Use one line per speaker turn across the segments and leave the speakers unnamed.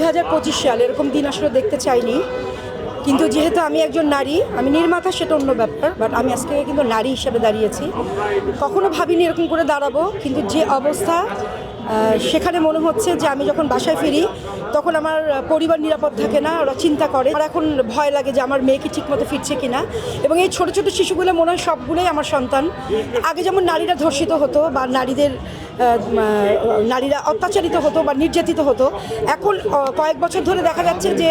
2025 সাল এরকম দিন আসলে দেখতে চাইনি, কিন্তু যেহেতু আমি একজন নারী, আমি নির্মাতা সেটা অন্য ব্যাপার, বাট আমি আজকে কিন্তু নারী হিসেবে দাঁড়িয়েছি। কখনো ভাবিনি এরকম করে দাঁড়াবো, কিন্তু যে অবস্থা সেখানে মনে হচ্ছে যে আমি যখন বাসায় ফিরি তখন আমার পরিবার নিরাপদ থাকে না, ওরা চিন্তা করে। আর এখন ভয় লাগে যে আমার মেয়ে কি ঠিকমতো ফিরছে কিনা। এবং এই ছোট ছোট শিশুগুলো মনে হয় সবগুলোই আমার সন্তান। আগে যেমন নারীরা ধর্ষিত হতো বা নারীরা অত্যাচারিত হতো বা নির্যাতিত হতো, এখন কয়েক বছর ধরে দেখা যাচ্ছে যে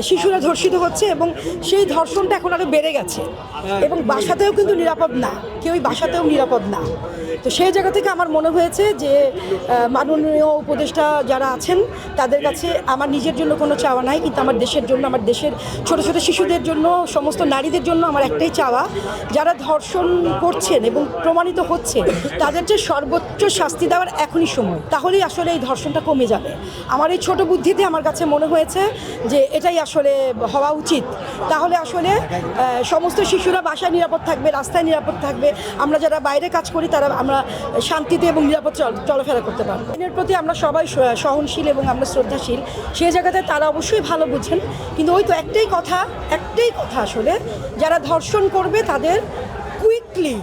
শিশুরা ধর্ষিত হচ্ছে এবং সেই ধর্ষণটা এখন আরও বেড়ে গেছে। এবং বাসাতেও কিন্তু নিরাপদ না, কেউই বাসাতেও নিরাপদ না। তো সেই জায়গা থেকে আমার মনে হয়েছে যে মাননীয় উপদেষ্টা যারা আছেন তাদের কাছে আমার নিজের জন্য কোনো চাওয়া নাই, কিন্তু আমার দেশের জন্য, আমার দেশের ছোট ছোট শিশুদের জন্য, সমস্ত নারীদের জন্য আমার একটাই চাওয়া, যারা ধর্ষণ করছেন এবং প্রমাণিত হচ্ছে তাদের যে সর্বোচ্চ শাস্তি দেওয়ার এখনই সময়, তাহলেই আসলে এই ধর্ষণটা কমে যাবে। আমার এই ছোট বুদ্ধিতে আমার কাছে মনে হয়েছে যে এটাই আসলে হওয়া উচিত। তাহলে আসলে সমস্ত শিশুরা বাসায় নিরাপদ থাকবে, রাস্তায় নিরাপদ থাকবে, আমরা যারা বাইরে কাজ করি তারা আমরা শান্তিতে এবং নিরাপদ চলাফেরা করতে পারবো। এর প্রতি আমরা সবাই সহনশীল এবং আমরা শ্রদ্ধাশীল। সেই জায়গাতে তারা অবশ্যই ভালো বুঝেন, কিন্তু ওই তো একটাই কথা আসলে, যারা ধর্ষণ করবে তাদের কুইকলি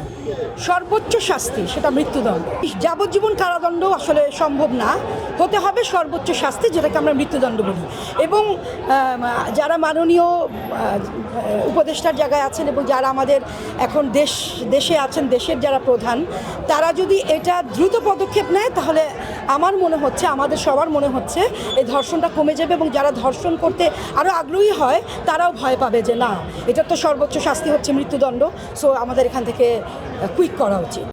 সর্বোচ্চ শাস্তি, সেটা মৃত্যুদণ্ড। যাবজ্জীবন কারাদণ্ড আসলে সম্ভব না, হতে হবে সর্বোচ্চ শাস্তি, যেটাকে আমরা মৃত্যুদণ্ড বলি। এবং যারা মাননীয় উপদেষ্টার জায়গায় আছেন এবং যারা আমাদের এখন দেশে আছেন, দেশের যারা প্রধান, তারা যদি এটা দ্রুত পদক্ষেপ নেয় তাহলে আমার মনে হচ্ছে, আমাদের সবার মনে হচ্ছে এই ধর্ষণটা কমে যাবে এবং যারা ধর্ষণ করতে আরও আগ্রহী হয় তারাও ভয় পাবে যে না, এটার তো সর্বোচ্চ শাস্তি হচ্ছে মৃত্যুদণ্ড, সো আমাদের এখান থেকে কুইক করা উচিত।